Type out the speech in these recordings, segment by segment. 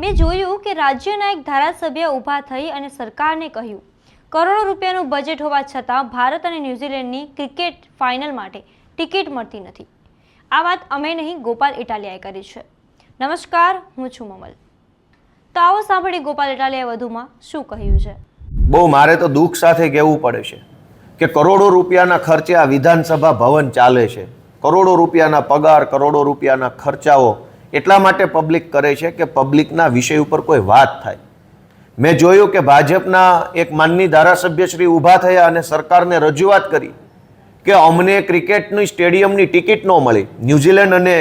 મેં જોયું કે રાજ્યના એક ધારાસભ્ય ઊભા થઈ અને સરકારને કહ્યું કરોડો રૂપિયાનું બજેટ હોવા છતાં ભારત અને ન્યૂઝીલેન્ડની ક્રિકેટ ફાઇનલ માટે ટિકિટ મળતી નથી। આ વાત અમે નહીં, ગોપાલ ઇટાલિયાએ કરી છે। નમસ્કાર, હું છું મમલ। તો આવો સાંભળી ગોપાલ ઇટાલિયાએ વધુમાં શું કહ્યું છે। બહુ મારે તો દુઃખ સાથે કહેવું પડે છે કે કરોડો રૂપિયાના ખર્ચે આ વિધાનસભા ભવન ચાલે છે। કરોડો રૂપિયાના પગાર, કરોડો રૂપિયાના ખર્ચાઓ એટલા માટે પબ્લિક કરે છે કે પબ્લિકના વિષય ઉપર કોઈ વાત થાય। મેં જોયું કે ભાજપના એક માનની ધારાસભ્ય શ્રી ઊભા થયા અને સરકારને રજૂઆત કરી કે અમને ક્રિકેટની સ્ટેડિયમની ટિકિટ ન મળી, ન્યૂઝીલેન્ડ અને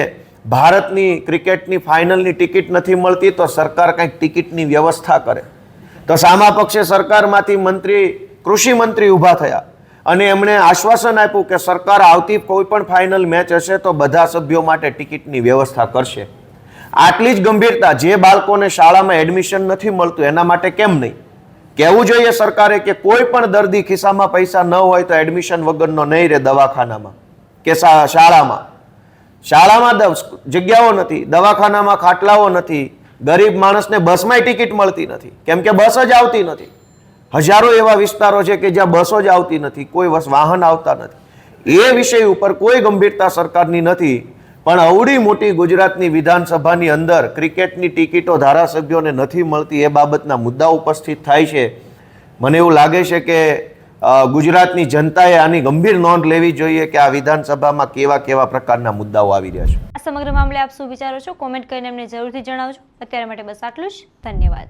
ભારતની ક્રિકેટની ફાઇનલની ટિકિટ નથી મળતી, તો સરકાર કંઈક ટિકિટની વ્યવસ્થા કરે। તો સામા પક્ષે સરકારમાંથી મંત્રી, કૃષિ મંત્રી ઊભા થયા અને એમણે આશ્વાસન આપ્યું કે સરકાર આવતી કોઈ પણ ફાઇનલ મેચ હશે તો બધા સભ્યો માટે ટિકિટની વ્યવસ્થા કરશે। આટલી જ ગંભીરતા, જે બાળકોને શાળામાં એડમિશન નથી મળતું એના માટે કેમ નહીં? કહેવું જોઈએ સરકારે કે કોઈ પણ દર્દી ખિસ્સામાં પૈસા ન હોય તો એડમિશન વગરનો નહીં રહે દવાખાનામાં કે શાળામાં। શાળામાં જગ્યાઓ નથી, દવાખાનામાં ખાટલાઓ નથી, ગરીબ માણસને બસમાંય ટિકિટ મળતી નથી કેમ કે બસ જ આવતી નથી। હજારો એવા વિસ્તારો છે કે જ્યાં બસો જ આવતી નથી, કોઈ વાહન આવતા નથી। એ વિષય ઉપર કોઈ ગંભીરતા સરકારની નથી, પણ અવડી મોટી ગુજરાતની વિધાનસભાની અંદર ક્રિકેટની ટિકિટો ધારાસભ્યોને નથી મળતી એ બાબતના મુદ્દા ઉપસ્થિત થાય છે। મને એવું લાગે છે કે ગુજરાતની જનતાએ આની ગંભીર નોંધ લેવી જોઈએ કે આ વિધાનસભામાં કેવા કેવા પ્રકારના મુદ્દાઓ આવી રહ્યા છે। આ સમગ્ર મામલે આપ શું વિચારો છો? કોમેન્ટ કરીને અમને જરૂરથી જણાવજો। અત્યારે માટે બસ આટલું જ। ધન્યવાદ।